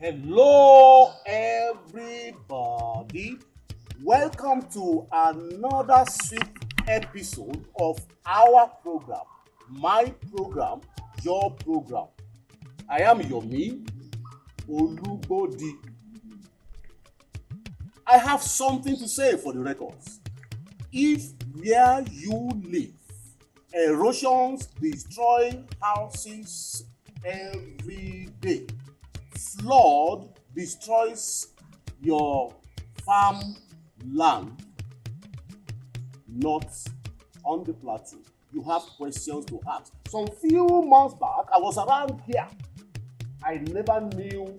Hello, everybody. Welcome to another sweet episode of our program, my program, your program. I am Yomi Olubodi. I have something to say for the records. If where you live, erosions destroy houses every day. Flood destroys your farm land, not on the plateau. You have questions to ask. Some few months back, I was around here. I never knew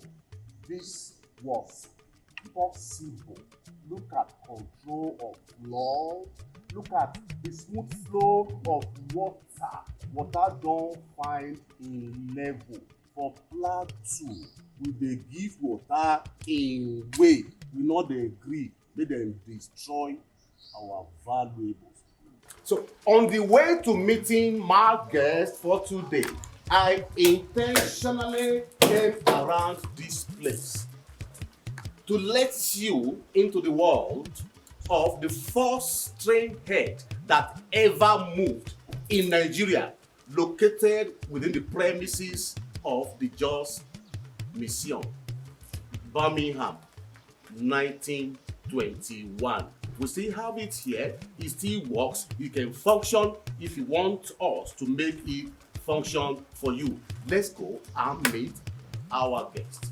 this was possible. Look at control of flood. Look at the smooth flow of water. Water don't find a level. For plateau, we dey give water in way. We no dey gree make dem destroy our valuables. So on the way to meeting my guest for today, I intentionally came around this place to let you into the world of the first train head that ever moved in Nigeria, located within the premises of the Jos Museum, Birmingham, 1921. We still have it here. It still works. It can function if you want us to make it function for you. Let's go and meet our guest.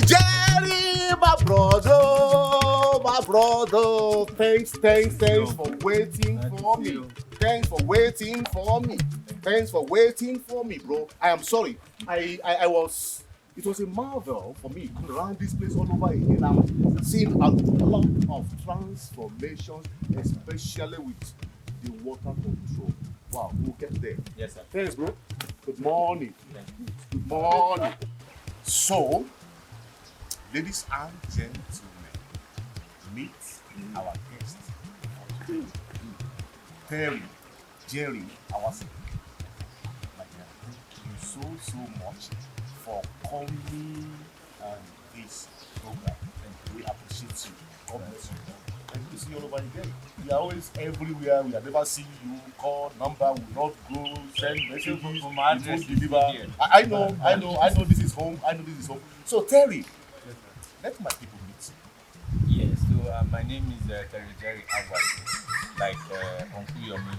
Jerry, my brother. Thanks for waiting for me. Thanks for waiting for me, bro. I am sorry. I was. It was a marvel for me coming around this place all over again. I'm seeing a lot of transformations, especially with the water control. Wow, we'll get there. Yes, sir. Thanks, bro. Good morning. Thank you. Good morning. So, ladies and gentlemen, meet our guest for today. Jerry Awase. Thank you so much for coming on this program. We appreciate you. God bless you. Thank you. See you all over again. We are always everywhere. We have never seen you. Call number will not go. Send messages. For You my won't address deliver. here. I know. This is home. So Terry, let my people meet you. Yes, so my name is Terry Awase, like Uncle Yomi,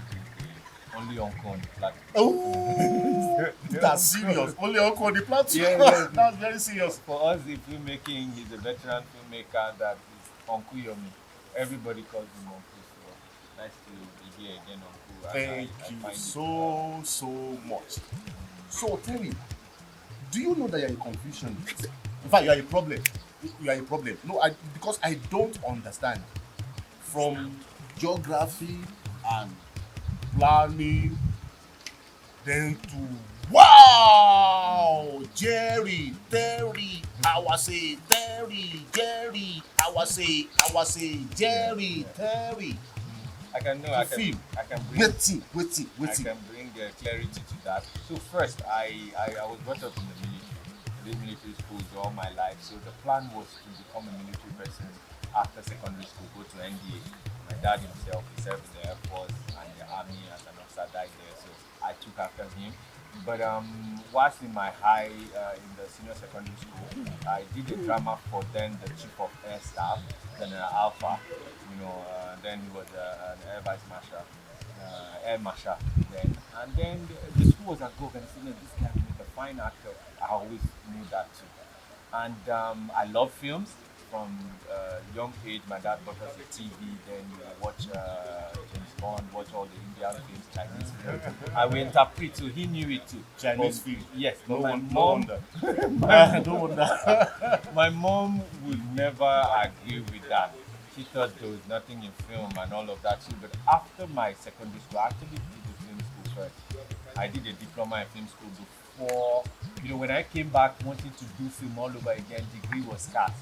the only uncle on the platform. Oh, that's serious. Only uncle on the platform. Yeah. That's very serious. For us, the filmmaking, he's a veteran filmmaker that is Uncle Yomi. Everybody calls him Uncle, so nice to be here again, Uncle. Thank you find it, so much. So tell me, do you know that you're in confusion? In fact, you are a problem. No, because I don't understand. From geography and planning, then to wow, Jerry, Awase, Terry. I can bring clarity to that. So first, I was brought up in the military. I did military schools all my life. So the plan was to become a military person after secondary school, go to NDA. My dad himself, he served in the Air Force and the Army as an officer, died there. So I took after him. But whilst in my in the senior secondary school, I did a drama for then the chief of air staff, then Alpha, then he was an air vice marshal, air marshal then. And then the school was at go and said, this guy will make a fine actor. I always knew that too. And I love films. From young age, my dad bought us a TV, then watch James Bond, watch all the Indian films, Chinese films. I will interpret, so he knew it too. Chinese film. Yes, but No my wonder. my mom would never agree with that. She thought there was nothing in film and all of that too. But after my secondary school, I actually did the film school first. I did a diploma in film school before, when I came back wanting to do film all over again, degree was scarce.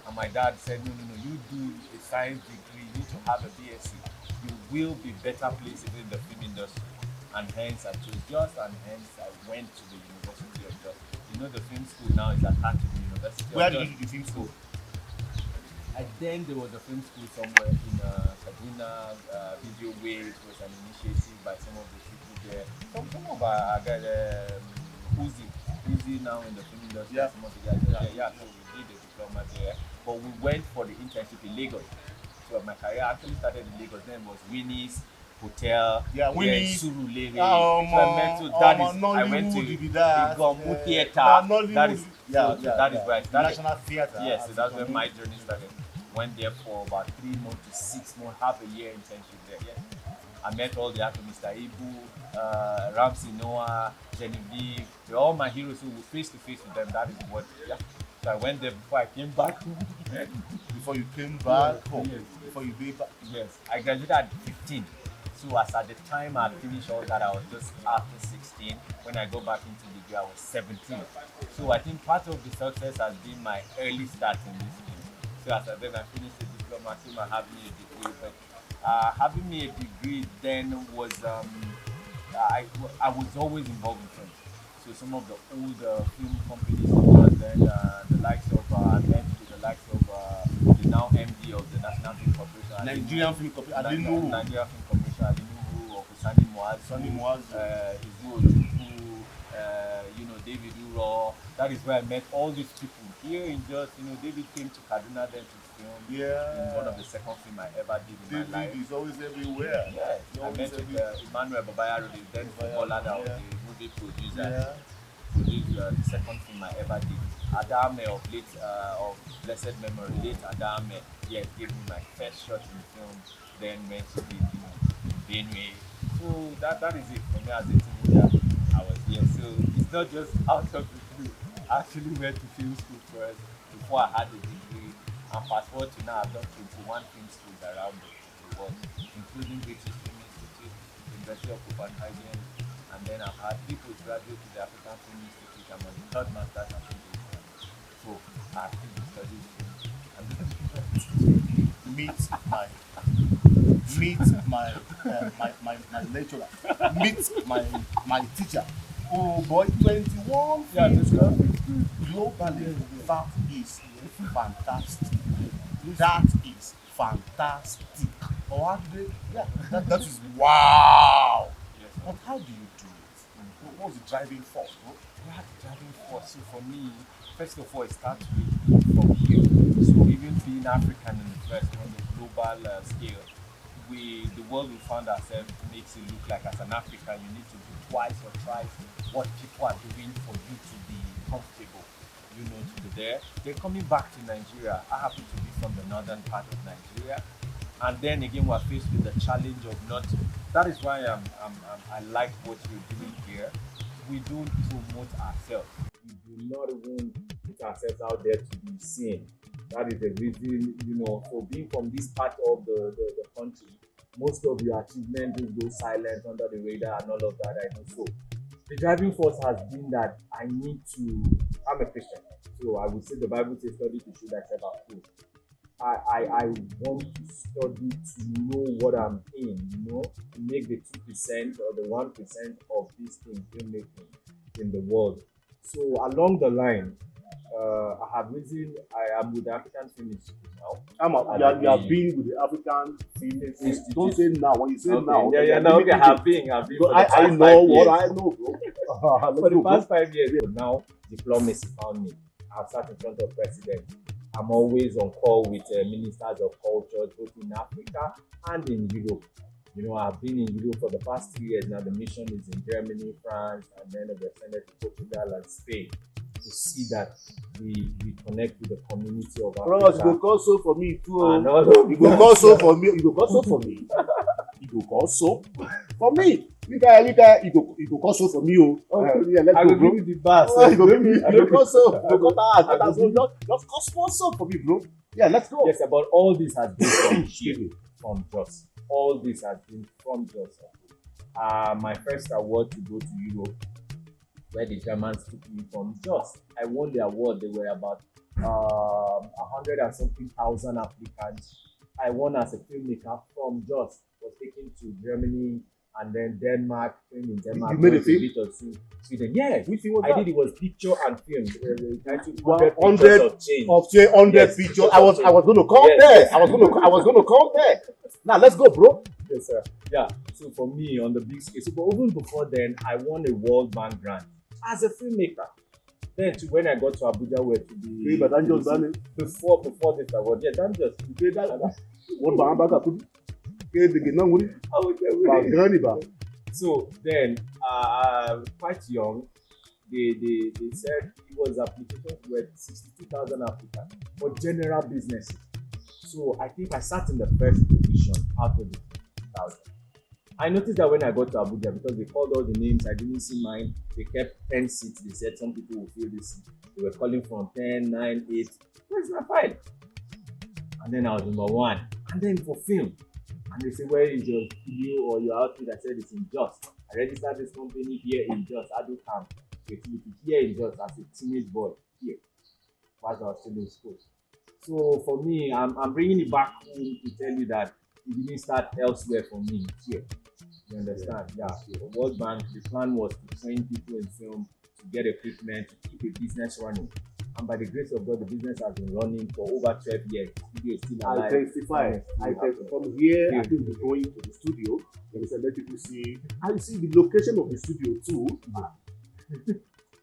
And my dad said, no, you do a science degree, you need to have a BSc. You will be better placed in the film industry. And hence I chose Jos, and hence I went to the University of Jos. You know, the film school now is attached to the University of Jos. Where did you do the film school? And then there was a film school somewhere in Kaduna. Video Wave was an initiative by some of the people there. Some of our guys, Uzi now in the film industry. Yeah. Some of the guys there. Yeah, so we did a diploma there. But we went for the internship in Lagos. So my career actually started in Lagos. Then it was Winnie's Hotel. Yeah, Winnie's. Surulere. I went to Igombu Theatre. That is where I started. National Theatre. Yes, so that's where my journey started. Went there for about 3 months to 6 months, half a year internship there. Yes. I met all the actors, Mr. Ibu, Ramsey Noah, Genevieve. They're all my heroes who were face to face with them. That is what, yeah. So I went there before I came back home. Before you came back home? Yes. Before you came back? Yes. I graduated at 15. So as at the time I finished all that, I was just after 16. When I go back into the degree, I was 17. So I think part of the success has been my early start in this field. So as I finished the diploma, came and having a degree. But having me a degree then was, I was always involved in films. So some of the old film companies then the likes of, I went to the likes of the now MD of the National Film Corporation. Nigerian Film Corporation. Nigerian Film Corporation, Adinuhu, or Sani Muaz, Izu Ojukwu, David Uro. That is where I met all these people. Here in Jos, David came to Kaduna then to film. Yeah. In one of the second film I ever did in my life. David is always everywhere. Yeah. I met with Emmanuel Babayaro, the then footballer, the movie producer. Yeah. Produced the second film I ever did. Adame of blessed memory, late Adame, gave me my first shot in film. Then went to the Benue. So that is it for me as a teenager. I was here. So it's not just out of the blue. I actually went to film school first before I had the degree. And fast forward to now, I've done 21 film schools around the world, including British Film Institute, University of Copenhagen, and then I've had people graduate to the African Film Institute. I'm on the third master's in film. So I think the studies. Meet my lecturer. Meet my teacher. Oh boy, 21 globally. That is fantastic. That is fantastic. Or actually, that is wow. Yes, but how do you do it? What's the driving force? Yeah, the driving force. So for me, first of all, it starts with from here. So even being African in the first on the global scale, the world we found ourselves makes it look like as an African you need to do twice or thrice what people are doing for you to be comfortable, to be there. Then coming back to Nigeria, I happen to be from the northern part of Nigeria, and then again we're faced with the challenge of not. That is why I like what we're doing here. We don't promote ourselves. We do not even put ourselves out there to be seen. That is the reason, for being from this part of the country, most of your achievements will go silent under the radar and all of that. I know. So the driving force has been that I'm a Christian. So I would say the Bible says study to show thyself approved. I want to study to know what I'm in, to make the 2% or the 1% of this thing filmmaking in the world. So along the line, I have risen. I am with the African Film Institute now. You have been with the African Film Institute. Don't say now. When you say now, I have been. I know what I know, bro. For the past 5 years. Now, diplomacy found me. I've sat in front of presidents. I'm always on call with ministers of culture, both in Africa and in Europe. I've been in Europe for the past 3 years now. The mission is in Germany, France, and then we've extended to Portugal and Spain to see that we connect with the community of Africa. Brothers, you go so for me too. You go call so for me. You go call so for me. You go call so for me. You go call so for me. I will give you the bus. You go call so. You go call just call sponsor for me, bro. Yeah, let's go. Yes, but all this has been from here, from Jos. All this has been from Jos. My first award to go to Europe, where the Germans took me from Just. I won the award. There were about 100 and something thousand applicants. I won as a filmmaker from Just. Was taken to Germany and then Denmark. Filmed in Denmark. You made a went film? to bit of Sweden. Yeah, Which film was I that? did. It was picture and film. Titled 100 100 of change. Of 100 Yes, pictures. I was going to come Yes, there. yes. I was going to come there. Now let's go, bro. Yes, sir. Yeah. So for me, on the big scale, so but even before then, I won a World Bank grant as a filmmaker. Then to when I got to Abuja, where to be Hey, but that just done it. before this award. Yeah, that just Okay, what Bahamba got to? Okay, the Gena Wuri. Granny Ba. So then, quite young, they said it was applications were 62,000 applicants for general businesses. So I think I sat in the first position out of the 50,000. I noticed that when I got to Abuja, because they called all the names, I didn't see mine. They kept 10 seats. They said some people will fill this seat. They were calling from 10, 9, 8. Where's my file? And then I was number 1. And then for film, and they say, where is your studio or your outfit? I said, it's in Just. I registered this company here in Just, Ado Camp. Here in Just as a teenage boy here, while I was still in school. So for me, I'm bringing it back home to tell you that it didn't start elsewhere for me here. You understand? Yeah. The World Bank, the plan was to train people in film, to get equipment, to keep a business running. And by the grace of God, the business has been running for over 12 years. The studio is still alive. I testify. From here, I think we're going to the studio. There is a let people see. And you see the location of the studio too.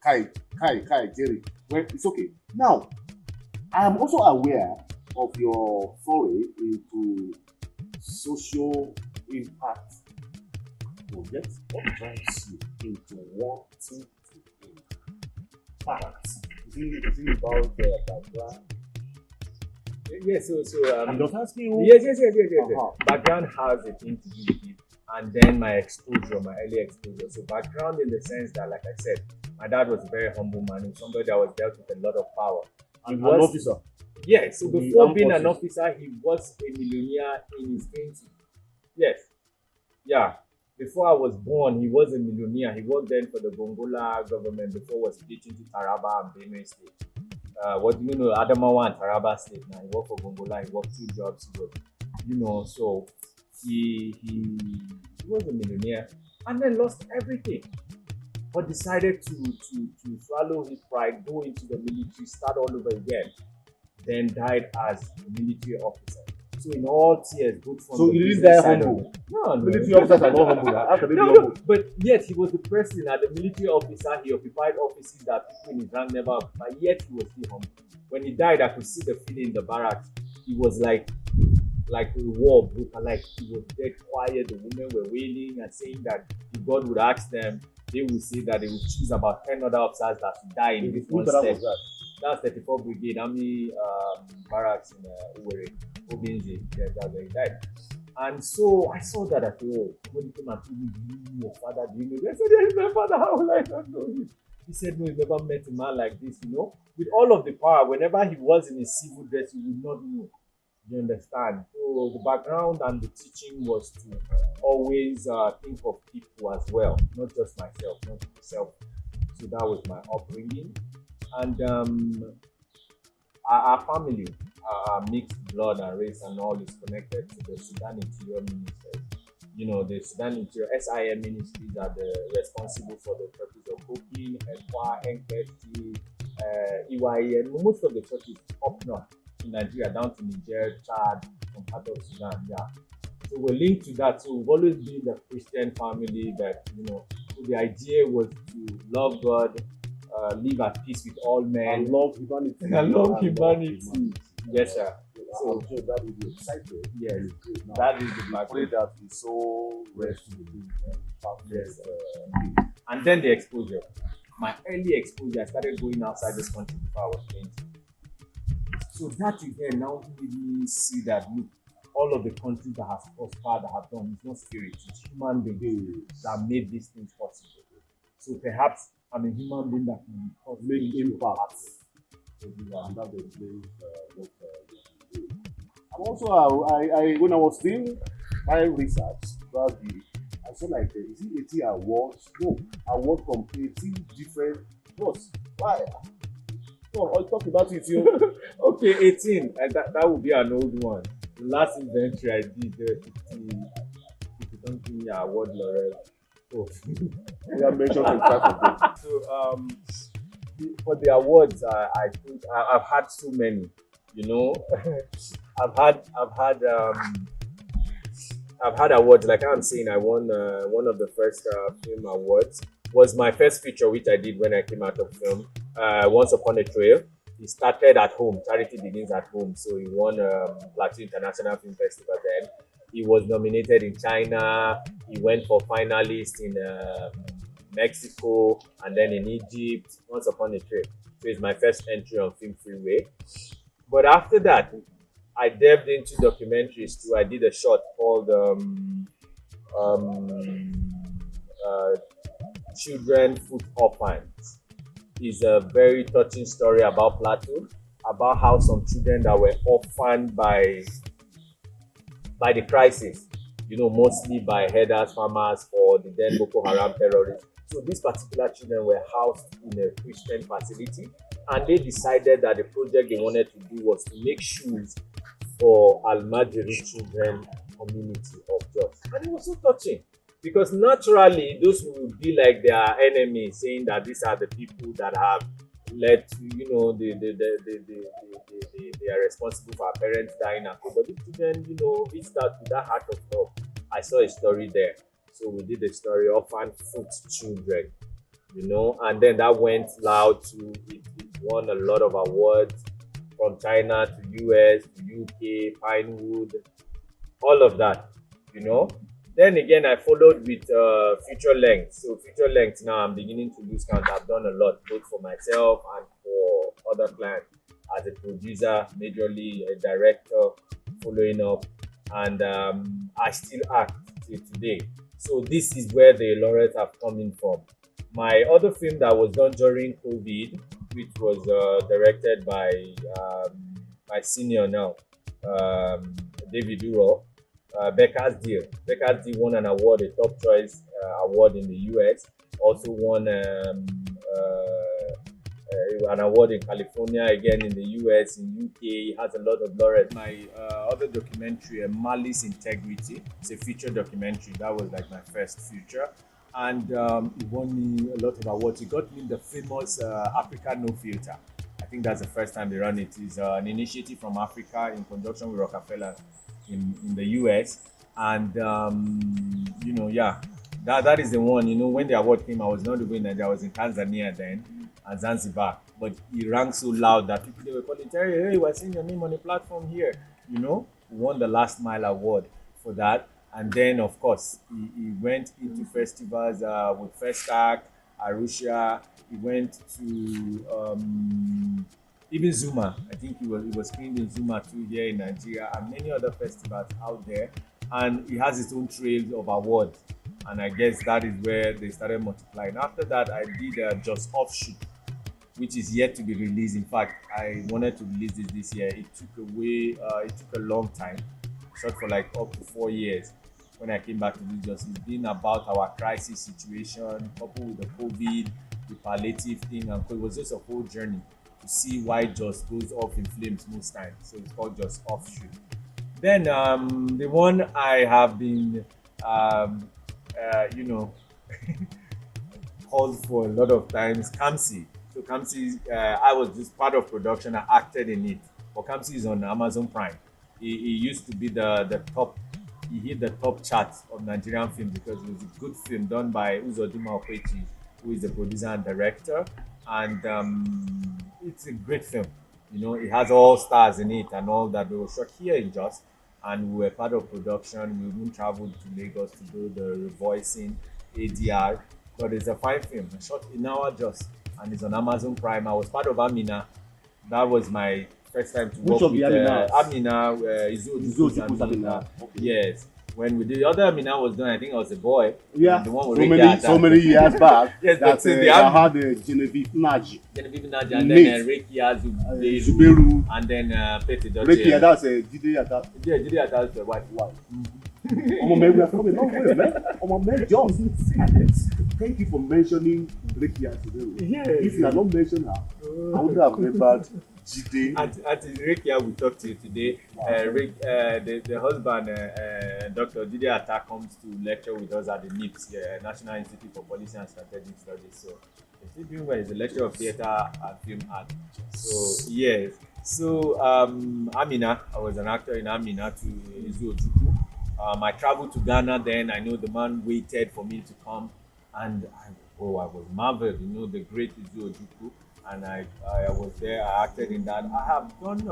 Kai, Jerry. Well, it's okay. Now, I am also aware of your foray into social impact projects. What drives you into wanting to impact? Is it about the background? Yes, I'm just asking you. Yes. Background has a thing to do with it, and then my exposure, my early exposure. So background in the sense that, like I said, my dad was a very humble man, and somebody that was dealt with a lot of power. An officer. Yeah, so The before armed being an forces. officer, he was a millionaire in his 20s. Yes. Yeah. Before I was born, he was a millionaire. He worked then for the Gongola government before was split into Taraba and Benue State. What do you know? Adamawa and Taraba State. Now he worked for Gongola. He worked 2 jobs. He was, so he was a millionaire and then lost everything, but decided to swallow his pride, go into the military, start all over again. Then died as a military officer. So in all tears, good from So the he didn't business die side of humble. it. No. Military officers are not humble. How can they be No, humble? but yet he was the person as a military officer. He occupied offices that people in his rank never occupied. Yet he was still humble. When he died, I could see the feeling in the barracks. He was like a war broke. Like he was dead quiet. The women were wailing and saying that if God would ask them, they would say that they would choose about 10 other officers that would die in this one Which barrack step. was that? That's 34 Brigade Army barracks in Owerri, Obinze. Yes, that's where he died. And so I saw that. I thought, oh, when he came and told me, do you know your father? Do you know? I said, yes, my father. How will I not know him? He said, no, he never met a man like this, you know. With all of the power, whenever he was in his civil dress, you would not know. You understand? So the background and the teaching was to always think of people as well, not just myself, not myself. So that was my upbringing. And our family, our mixed blood and race and all is connected to the Sudan Interior Ministry. You know, the Sudan Interior SIM ministries are responsible for the churches of Kokin, Ekwa, Enketi, EYE, and most of the churches up north in Nigeria, down to Niger, Chad, some part of Sudan. Yeah. So we're linked to that. So we've always been the Christian family that, you know, so the idea was to love God, live at peace with all men. And love humanity. And love humanity. Yes, sir. So I'm sure that will be excited. Yes, Now, that is the I pray background. that we so rest in Yes. And then the exposure. My early exposure, I started going outside this country before I was 20. So that again now made me see that, look, all of the countries that have prospered, that have done, it's not spirit, it's human beings that made these things possible. So perhaps I'm a human being that can make impact. And that explains what you do. And also, I when I was doing my research, probably I saw like, is it 80 awards? No, awards from 18 different plus. Why? No, I'll talk about it. You okay? 18. That would be an old one. The last inventory I did, 50 something award laurel. Oh, you have mentioned 25 of them. So for the awards, I think I've had so many. You know, I've had awards. Like I'm saying, I won one of the first film awards. Was my first feature, which I did when I came out of film. Once Upon a Trail. It started at home. Charity begins at home. So he won Plateau International Film Festival then. He was nominated in China. He went for finalists in Mexico and then in Egypt. Once Upon a Trail. So it's my first entry on Film Freeway. But after that, I delved into documentaries too. I did a short called Children Food Orphans. It's a very touching story about Plateau, about how some children that were orphaned by the crisis, you know, mostly by herders, farmers, or the then Boko Haram terrorists. So these particular children were housed in a Christian facility, and they decided that the project they wanted to do was to make shoes for Almajiri children community of Jos. And it was so touching because naturally those would be like their enemies, saying that these are the people that have led to, you know, they are responsible for our parents dying and but these children, you know, reached out with that heart of love. I saw a story there. So we did a story of Orphan Food Children, you know, and then that went loud to it won a lot of awards from China to US to UK, Pinewood, all of that, you know. Then again, I followed with feature length. So feature length now, I'm beginning to lose count. I've done a lot, both for myself and for other clients. As a producer, majorly a director, following up, and I still act till today. So this is where the laurels have come in from. My other film that was done during COVID, which was directed by my senior now, David Duro, Becca's Deal. Becca's Deal won an award, a Top Choice award in the US. Also won an award in California, again in the US, in UK. He has a lot of laurels. My other documentary, Malice Integrity, it's a feature documentary. That was like my first feature. And it won me a lot of awards. It got me the famous Africa No Filter. I think that's the first time they ran it. It's an initiative from Africa in conjunction with Rockefeller in the US. And, you know, yeah, that is the one. You know, when the award came, I was not even in Nigeria. I was in Tanzania then, and Zanzibar. But it rang so loud that people, they were calling, Terry, hey, we're seeing your name on the platform here. You know, we won the Last Mile Award for that. And then, of course, he went into festivals with Festac, Arusha. He went to even Zuma. I think he was screened in Zuma too here in Nigeria, and many other festivals out there. And he has his own trail of awards. And I guess that is where they started multiplying. After that, I did Just Offshoot, which is yet to be released. In fact, I wanted to release this year. It took a long time. Shot for like up to 4 years. When I came back to this, just it's been about our crisis situation, coupled with the COVID, the palliative thing, and it was just a whole journey to see why Just goes off in flames most times. So it's called Just Offshoot. Then the one I have been, you know, called for a lot of times, Kamsi. So Kamsi, I was just part of production. I acted in it. But Kamsi is on Amazon Prime. He used to be the top. He hit the top charts of Nigerian film because it was a good film done by Uzodima Okwechi, who is the producer and director. And it's a great film. You know, it has all stars in it and all that. We were shot here in Jos, and we were part of production. We even traveled to Lagos to do the revoicing, ADR. But it's a fine film. I shot in our Jos, and it's on Amazon Prime. I was part of Amina. That was my first time to work with Amina, Izo Amina. Okay. Yes. When we did the other Amina was done, I think I was a boy. Yeah. The one so many years back. Yes, that I had Genevieve Naji. Genevieve Naji, and then Reiki Azuberu, and then Pete Doche. Reiki, that's Jide Yata. Yeah, Jide Yata is the wife. Mm-hmm. man, we have come a long way, man. Man, just thank you for mentioning Rekia today. Yes. If you had not mentioned her, I would have remembered Jide. At Rekia, we talked to you today. The husband, Dr. Jide Atta, comes to lecture with us at the NIPS, National Institute for Policy and Strategic Studies. So, he's doing well. He's a lecturer of theatre and film art. So, yes. So, Amina, I was an actor in Amina to Izu Ojukwu. I traveled to Ghana then. I know the man waited for me to come, and I was marveled, the great Izu Ojukwu. And I was there, I acted in that. I have done,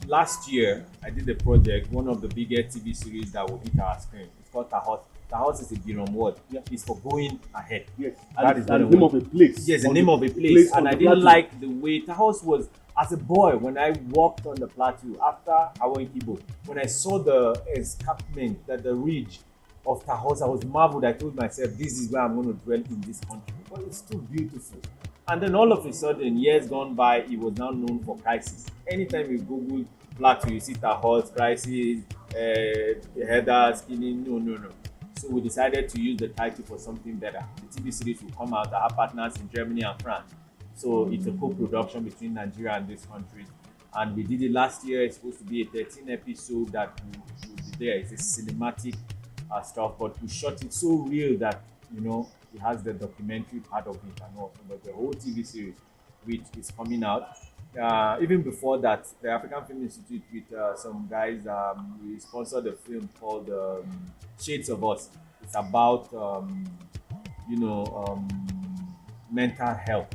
last year, I did a project, one of the biggest TV series that will hit our screen. It's called Tahos. Tahos is a Birom word. Yeah. It's for going ahead. Yes, that is the name of a place. Yes, the name of a place. And I didn't like the way Tahos was. As a boy, when I walked on the plateau after Hawan Kibo, when I saw the escarpment, the ridge of Tahos, I was marveled. I told myself, this is where I'm going to dwell in this country. But it's too beautiful. And then all of a sudden, years gone by, it was now known for crisis. Anytime you Google plateau, you see Tahos, crisis, headers, killing, no. So we decided to use the title for something better. The TV series will come out. I have partners in Germany and France. So it's a co-production between Nigeria and these countries. And we did it last year. It's supposed to be a 13 episode that will be there. It's a cinematic stuff, but we shot it so real that, it has the documentary part of it and also, but the whole TV series, which is coming out. Even before that, the African Film Institute with some guys, we sponsored a film called Shades of Us. It's about, mental health.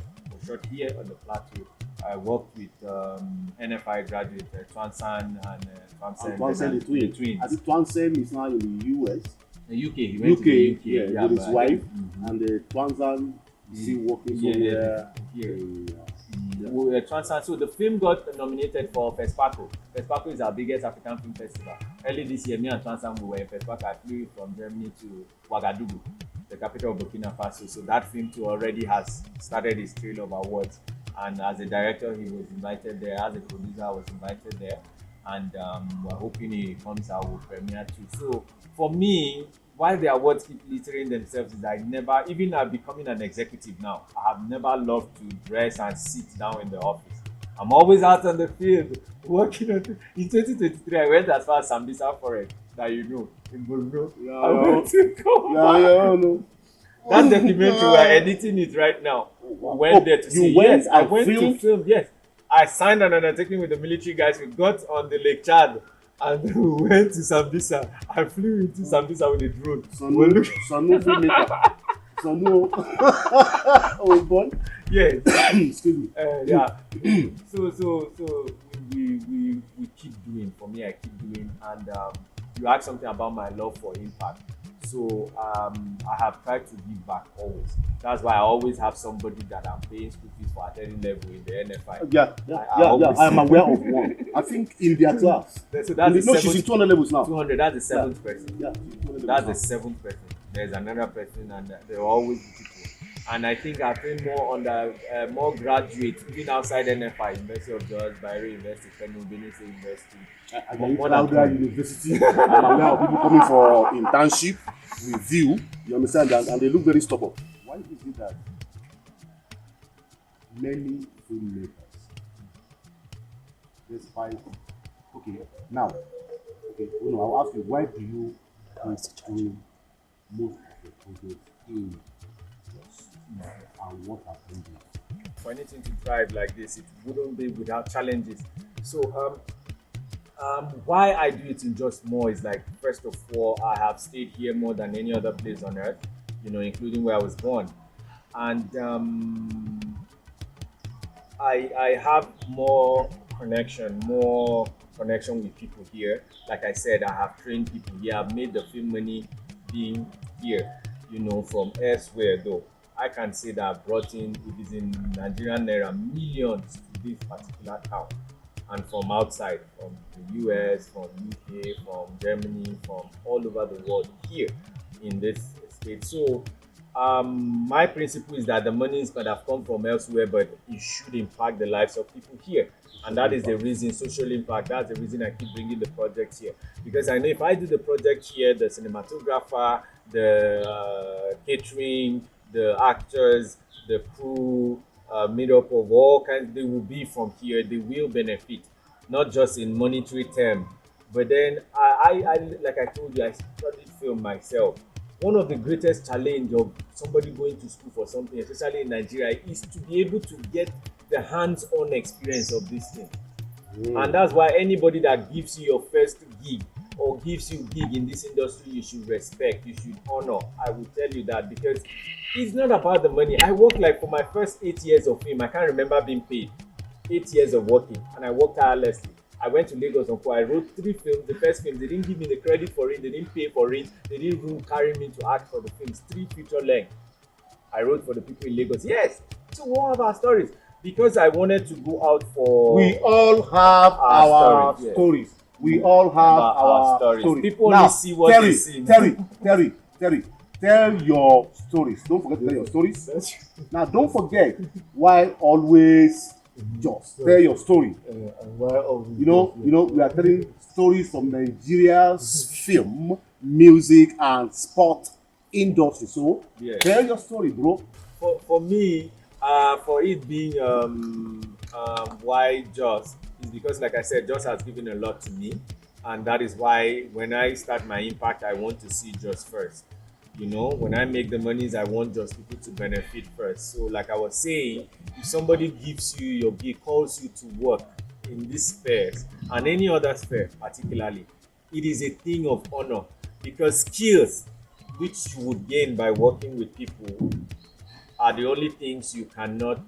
Shot here on the plateau. I worked with NFI graduate Twansan and Twansan the twins. I think Twansan is now in the US. The UK. He went to the UK. Yeah, with his wife. And the Twansan is still working somewhere. Twansan. So the film got nominated for FESPACO. FESPACO is our biggest African film festival. Early this year, me and Twansan, we were in FESPACO. I flew from Germany to Ouagadougou, the capital of Burkina Faso. So that film too already has started his trail of awards. And as a director, he was invited there. As a producer, I was invited there. And we're hoping he comes out with premiere too. So for me, why the awards keep littering themselves is I never, even I'm becoming an executive now, I have never loved to dress and sit down in the office. I'm always out on the field working on it. In 2023, I went as far as Sambisa Forest, that in Borno. I went to go. No. That documentary, we're editing it right now. We went there to see. Yes, I went to film. Yes, I signed an undertaking with the military guys. We got on the Lake Chad and we went to Sambisa. I flew into Sambisa with a drone. Sanu filmmaker. Sanu. Oh boy. Yes. Excuse me. Yeah. So we keep doing. For me, I keep doing. And you asked something about my love for impact. So I have tried to give back always. That's why I always have somebody that I'm paying school fees for at any level in the NFI. Yeah. I am aware of one. I think in their class. So that's she's in 200 levels now. 200. That's the seventh person. Yeah. That's the seventh person. There's another person, and there are always people. And I think I feel more on the more graduates, even outside NFI, University of Georgia, Bayero University, Kano, Benin State University. Louder University. I'm aware of people coming for internship, review. You understand that, and they look very stubborn. Why is it that many filmmakers, despite I'll ask you, why do you most of the projects in and what happened? For anything to thrive like this, it wouldn't be without challenges. So why I do it in Just More is like, first of all, I have stayed here more than any other place on earth, including where I was born. And I have more connection with people here. Like I said, I have trained people here. I've made the film money being here, from elsewhere though. I can say that I brought in, it is in Nigerian Naira, millions to this particular town. And from outside, from the US, from UK, from Germany, from all over the world here in this state. So My principle is that the monies could have come from elsewhere, but it should impact the lives of people here. And that is the reason, social impact. That's the reason I keep bringing the project here. Because I know if I do the project here, the cinematographer, the catering, the actors, the crew, made up of all kinds, they will be from here. They will benefit, not just in monetary term. But then like I told you, I studied film myself. One of the greatest challenge of somebody going to school for something, especially in Nigeria, is to be able to get the hands-on experience of this thing. And that's why anybody that gives you your first gig or gives you gig in this industry, you should respect, you should honor. I will tell you that, because it's not about the money. I worked like for my first 8 years of film, I can't remember being paid. 8 years of working, and I worked tirelessly. I went to Lagos and I wrote 3 films. The first film, they didn't give me the credit for it, they didn't pay for it, they didn't even carry me to act for the films. 3 feature length I wrote for the people in Lagos. Yes, so one of our stories. Because I wanted to go out for. We all have our stories, yeah. stories. We all have our stories. People Now, only see what Terry, they see. Terry, tell your stories. Don't forget to tell your stories. Now, don't forget why always just tell your story. You know, we are telling stories from Nigeria's film, music, and sport industry. So, Yeah. tell your story, bro. For me, for it being why Joss is because, like I said, Joss has given a lot to me, and that is why when I start my impact, I want to see Joss first. You know, when I make the monies, I want just people to benefit first. So, like I was saying, if somebody gives you your gig, calls you to work in this spheres and any other sphere, particularly, it is a thing of honor, because skills which you would gain by working with people are the only things you cannot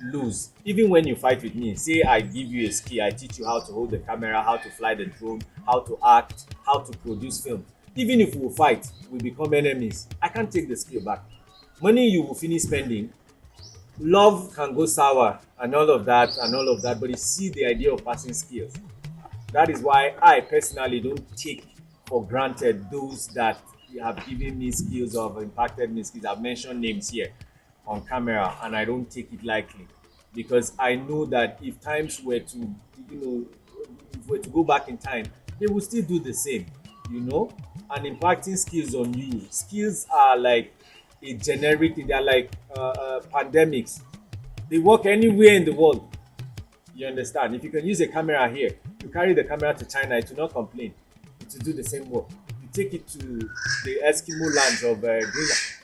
lose. Even when you fight with me, say I give you a skill, I teach you how to hold the camera, how to fly the drone, how to act, how to produce film. Even if we fight, we become enemies, I can't take the skill back. Money you will finish spending, love can go sour and all of that, but you see the idea of passing skills. That is why I personally don't take for granted those that have given me skills or have impacted me skills. I've mentioned names here on camera, and I don't take it lightly, because I know that if times were to, if we were to go back in time, they will still do the same, and impacting skills on you. Skills are like a generic thing. They are like pandemics. They work anywhere in the world. You understand? If you can use a camera here, you carry the camera to China, it will not complain. It will do the same work. You take it to the Eskimo lands of Greenland,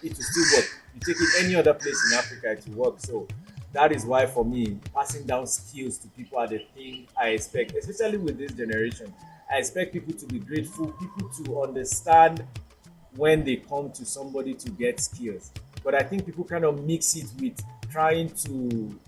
it will still work. You take it any other place in Africa, it will work. So that is why, for me, passing down skills to people are the thing I expect, especially with this generation. I expect people to be grateful, people to understand when they come to somebody to get skills. But I think people kind of mix it with trying to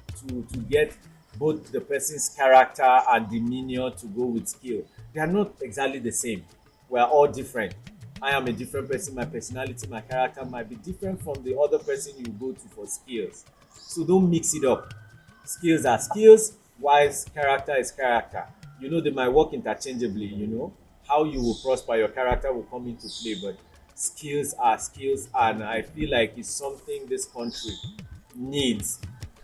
get both the person's character and demeanor to go with skill. They are not exactly the same. We are all different. I am a different person. My personality, my character might be different from the other person you go to for skills. So don't mix it up. Skills are skills, whilst character is character. They might work interchangeably. How you will prosper, your character will come into play, but skills are skills, and I feel like it's something this country needs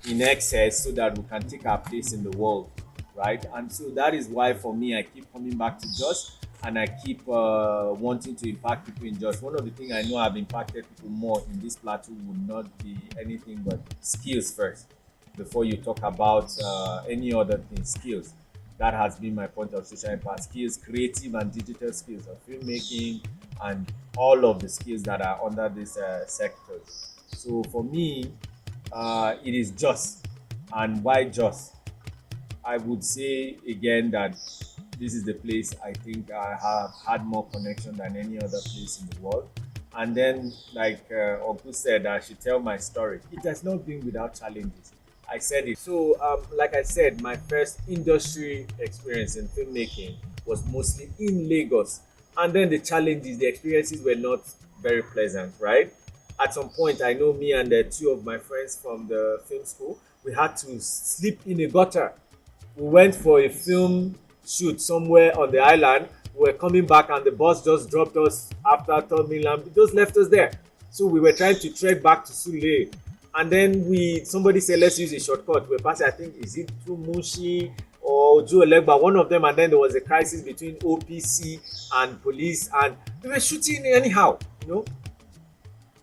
in excess so that we can take our place in the world, right? And so that is why, for me, I keep coming back to Jos, and I keep wanting to impact people in Jos. One of the things I know have impacted people more in this plateau would not be anything but skills first, before you talk about any other thing. Skills. That has been my point of social impact. Skills, creative and digital skills of filmmaking, and all of the skills that are under this sector. So for me, it is Jos. And why Jos? I would say again that this is the place I think I have had more connection than any other place in the world. And then, like Uncle said, I should tell my story. It has not been without challenges. I said it. So, like I said, my first industry experience in filmmaking was mostly in Lagos. And then the challenges, the experiences were not very pleasant, right? At some point, I know me and two of my friends from the film school, we had to sleep in a gutter. We went for a film shoot somewhere on the island. We were coming back and the bus just dropped us after Third Mainland. It just left us there. So we were trying to trek back to Sule, and then somebody said let's use a shortcut. We're passing, I think, is it through Mushi or Olegba, one of them, and then there was a crisis between OPC and police, and they were shooting anyhow, you know.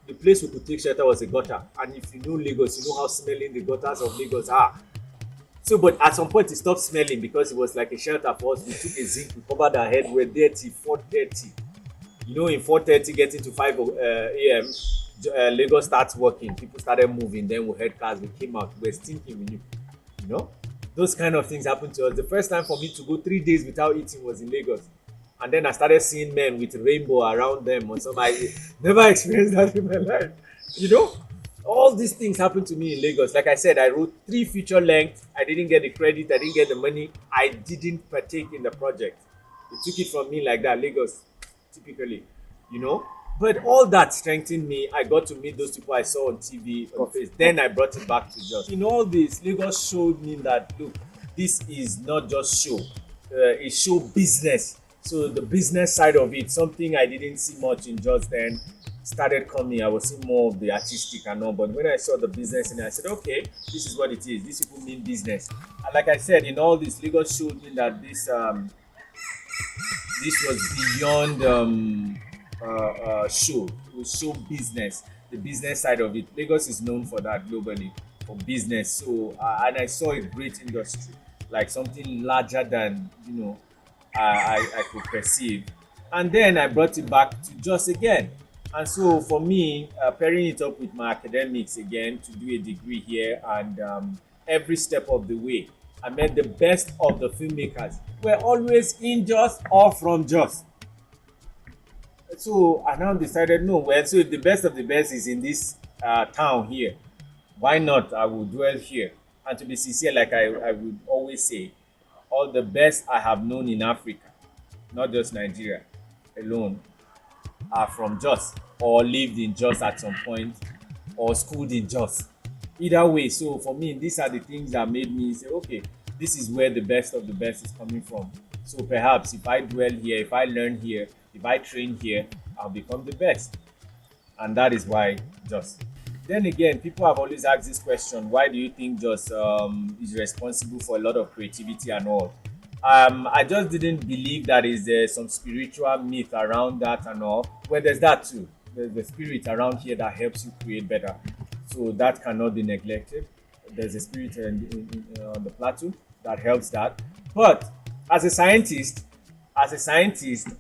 The place we could take shelter was a gutter, and if you know Lagos, you know how smelling the gutters of Lagos are. So, but at some point it stopped smelling because it was like a shelter for us. We took a zinc, we covered our head, we were there till 4:30. You know, in 4:30 getting to 5 a.m., Lagos starts working, people started moving, then we heard cars, we came out, we were stinking, we knew, you know. Those kind of things happened to us. The first time for me to go 3 days without eating was in Lagos. And then I started seeing men with rainbow around them or something. I never experienced that in my life. You know, all these things happened to me in Lagos. Like I said, I wrote 3 feature lengths. I didn't get the credit. I didn't get the money. I didn't partake in the project. They took it from me like that. Lagos, typically, you know. But all that strengthened me. I got to meet those people I saw on TV, on face. Then I brought it back to Jos. In all this, Lagos showed me that, look, this is not just show. It's show business. So the business side of it, something I didn't see much in Jos then, started coming. I was seeing more of the artistic and all. But when I saw the business in it, I said, okay, this is what it is. These people mean business. And like I said, in all this, Lagos showed me that this was beyond show. It was show business, the business side of it. Lagos is known for that globally, for business. So and I saw a great industry, like something larger than I could perceive. And then I brought it back to Jos again. And so for me, pairing it up with my academics again to do a degree here, and every step of the way, I met the best of the filmmakers. We're always in Jos or from Jos. So I now decided, no, well, so if the best of the best is in this town here, why not? I will dwell here. And to be sincere, like I would always say, all the best I have known in Africa, not just Nigeria alone, are from Jos or lived in Jos at some point or schooled in Jos. Either way, so for me, these are the things that made me say, okay, this is where the best of the best is coming from. So perhaps if I dwell here, if I learn here, if I train here, I'll become the best. And that is why Jos. Then again, people have always asked this question: why do you think Jos is responsible for a lot of creativity and all? I just didn't believe that is there some spiritual myth around that and all. Well, there's that too. There's the spirit around here that helps you create better. So that cannot be neglected. There's a spirit on the plateau that helps that. But as a scientist,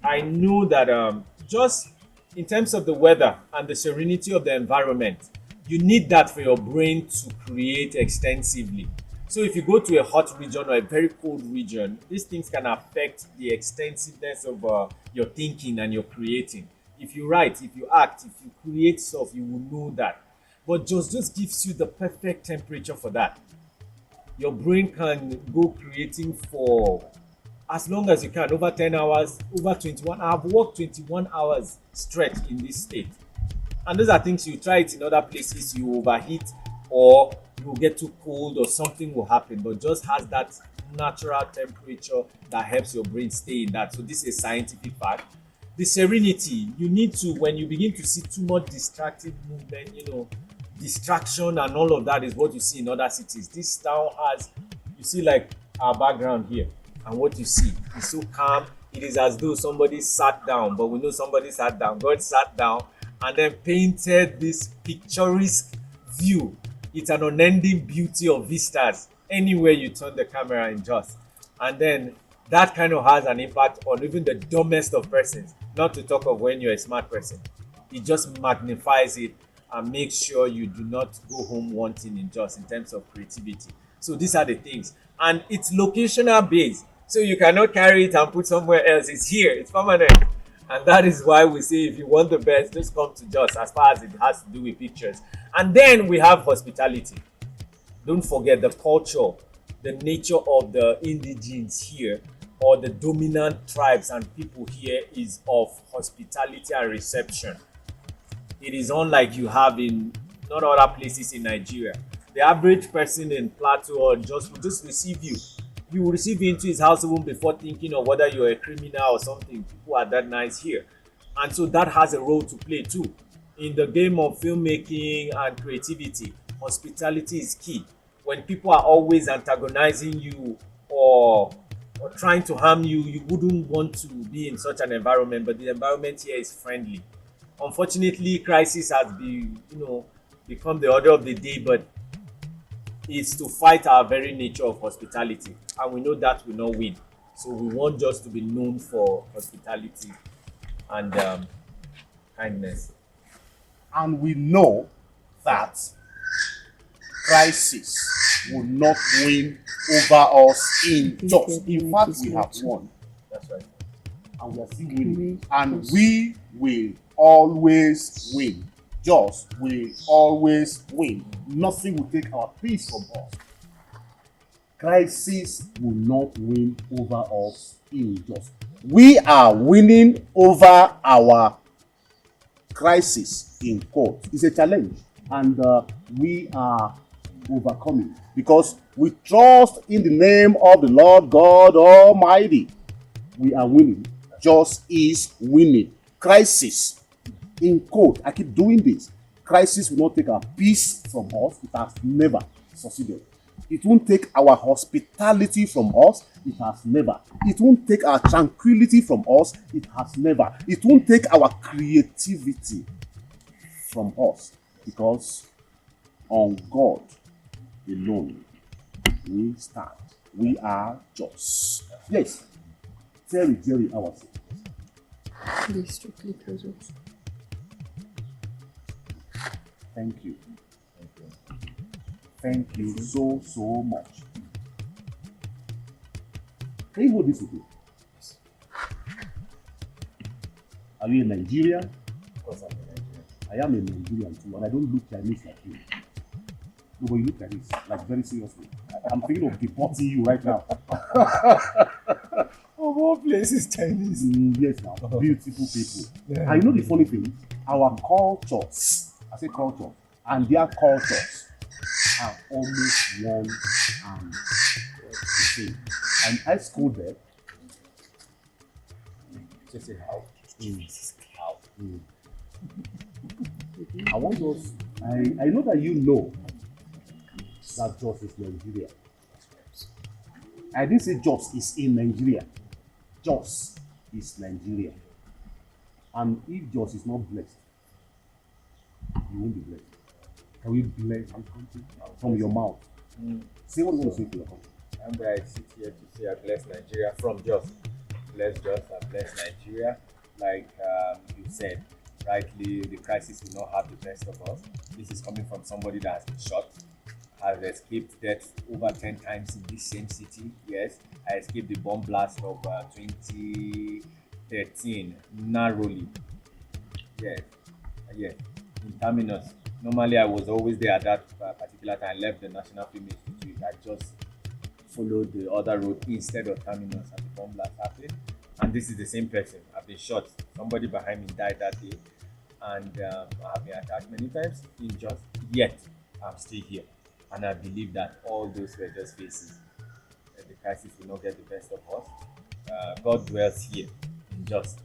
I know that just in terms of the weather and the serenity of the environment, you need that for your brain to create extensively. So if you go to a hot region or a very cold region, these things can affect the extensiveness of your thinking and your creating. If you write, if you act, if you create stuff, you will know that. But just gives you the perfect temperature for that. Your brain can go creating for as long as you can, over 10 hours, over 21. I've worked 21 hours straight in this state. And those are things you try it in other places, you overheat or you will get too cold or something will happen, but just has that natural temperature that helps your brain stay in that. So this is a scientific fact. The serenity, you need to, when you begin to see too much distracted movement, distraction and all of that is what you see in other cities. This town has, you see like our background here, and what you see is so calm. It is as though somebody sat down, but we know somebody sat down. God sat down and then painted this picturesque view. It's an unending beauty of vistas anywhere you turn the camera in Jos. And then that kind of has an impact on even the dumbest of persons, not to talk of when you're a smart person. It just magnifies it and makes sure you do not go home wanting in Jos in terms of creativity. So these are the things. And it's locational based. So you cannot carry it and put somewhere else. It's here, it's permanent. And that is why we say if you want the best, just come to Jos as far as it has to do with pictures. And then we have hospitality. Don't forget the culture, the nature of the indigenes here or the dominant tribes and people here is of hospitality and reception. It is unlike you have in not other places in Nigeria. The average person in Plateau or Jos will just receive you. You will receive you into his house even before thinking of whether you're a criminal or something. People are that nice here. And so that has a role to play too in the game of filmmaking and creativity, hospitality is key. When people are always antagonizing you or trying to harm you, you wouldn't want to be in such an environment. But the environment here is friendly. Unfortunately, crisis has become the order of the day, but it's to fight our very nature of hospitality, and we know that will not win. So we want just to be known for hospitality and kindness. And we know that crisis will not win over us in just. In fact, we have won. That's right. And we are still winning. And we will always win. Just will always win. Nothing will take our peace from us. Crisis will not win over us in just. We are winning over our crisis in court. It's a challenge, and we are overcoming because we trust in the name of the Lord God Almighty. We are winning. Just is winning. Crisis in court. I keep doing this. Crisis will not take our peace from us. It has never succeeded. It won't take our hospitality from us. It has never. It won't take our tranquility from us. It has never. It won't take our creativity from us, because on God alone we stand. We are just. Yes. Jerry, Awase. Please strictly close it. Thank you. Thank you so much. Can you hold this with me? Are you in Nigeria? Of course, I'm in Nigeria. I am a Nigerian too, and I don't look Chinese like you. No, but you look Chinese, like very seriously. I'm thinking of deporting you right now. Of all places, Chinese. Yes, now. Beautiful people. Yeah. And you know the funny thing? Our cultures, I say culture, and their cultures are almost one and the same. And I schooled them. Just say how. How? I want us, I know that you know that Jos is Nigeria. I didn't say Jos is in Nigeria. Jos is Nigeria. And if Jos is not blessed, you won't be blessed. Can we bless the country from your mouth? Say what you want to say to your country. And where I sit here to say I bless Nigeria from Jos. Bless Jos and bless Nigeria. Like you said, rightly, the crisis will not have the best of us. This is coming from somebody that has been shot, has escaped death over 10 times in this same city. Yes, I escaped the bomb blast of 2013 narrowly. Yes, yes, in Terminus. Normally, I was always there at that particular time. I left the National Film Institute. I just followed the other road instead of Terminus, and the bomb blast happened. And this is the same person. I've been shot. Somebody behind me died that day, and I've been attacked many times. Yet I'm still here, and I believe that all those were just faces. The crisis will not get the best of us. God dwells here in just,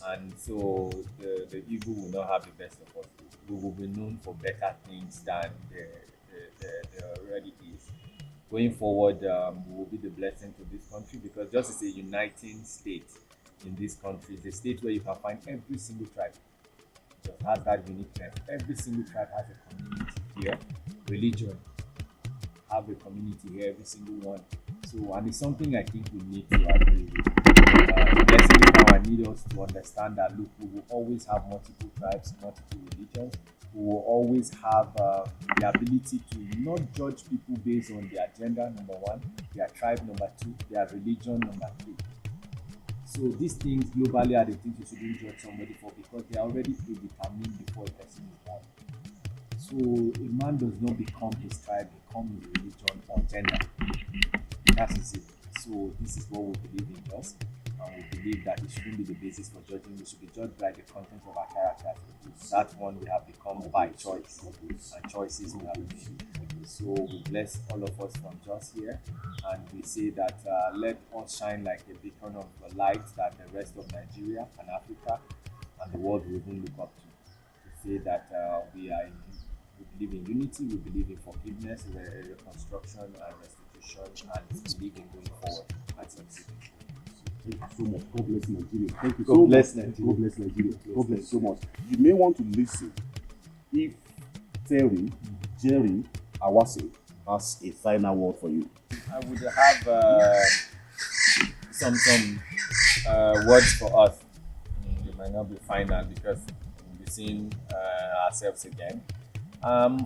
and so the evil will not have the best of us. We will be known for better things than the already is. Going forward, we will be the blessing to this country, because just is a uniting state in this country. It's a state where you can find every single tribe. Just has that uniqueness. Every single tribe has a community here. Religion have a community here, every single one. So, and it's something I think we need to agree with. The blessing is now I need us to understand that, look, we will always have multiple tribes, multiple religions. We will always have the ability to not judge people based on their gender, number one, their tribe, number two, their religion, number three. So these things globally are the things you shouldn't judge somebody for, because they are already predetermined before a person is born. So a man does not become his tribe, become his religion or gender. That is it. So this is what we believe in just. And we believe that it shouldn't be the basis for judging. We should be judged by the content of our character. That one we have become by choice, and choices we have made. So we bless all of us from just here, and we say that let us shine like a beacon of light that the rest of Nigeria and Africa and the world will even look up to say that we believe in unity, we believe in forgiveness, reconstruction, and restitution, and we believe in going forward and succeeding. Thank you so much. God bless Nigeria. Thank you God so bless much. Nigeria. God bless Nigeria. God bless you so much. You may want to listen if Jerry Awase has a final word for you. I would have some words for us. They might not be final because we'll be seeing ourselves again.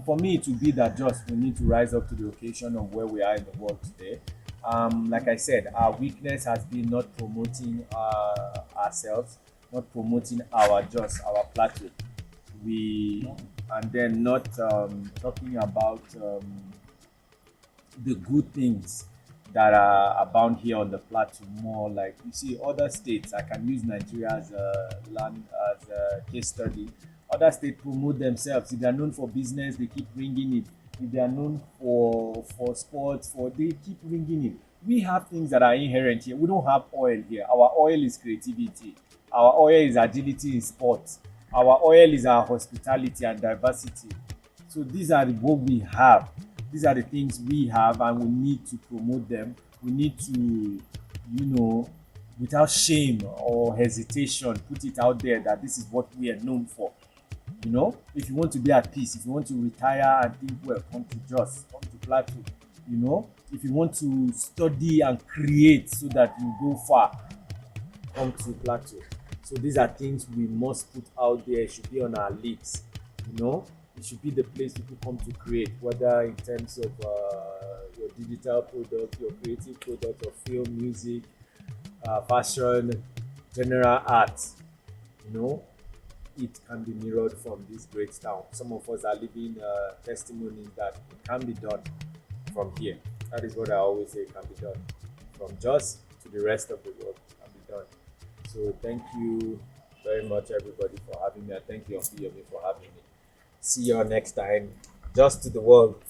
For me, it would be that just we need to rise up to the occasion of where we are in the world today. Like I said, our weakness has been not promoting ourselves, not promoting our plateau. And then not talking about the good things that are abound here on the plateau. More like, you see, other states, I can use Nigeria as a case study. Other states promote themselves. If they are known for business, they keep bringing it. If they are known for sports, they keep bringing it. We have things that are inherent here. We don't have oil here. Our oil is creativity. Our oil is agility in sports. Our oil is our hospitality and diversity. So these are what we have. These are the things we have, and we need to promote them. We need to, without shame or hesitation, put it out there that this is what we are known for. If you want to be at peace, if you want to retire and think well, come to Jos, come to Plateau. If you want to study and create so that you go far, come to Plateau. So these are things we must put out there. It should be on our lips. It should be the place people come to create, whether in terms of your digital product, your creative product, or film, music, fashion, general art. It can be mirrored from this great town. Some of us are living testimonies that it can be done from here. That is what I always say, it can be done. From Jos to the rest of the world, it can be done. So thank you very much, everybody, for having me. And thank you, Ofiyomi, for having me. See you next time. Just to the world.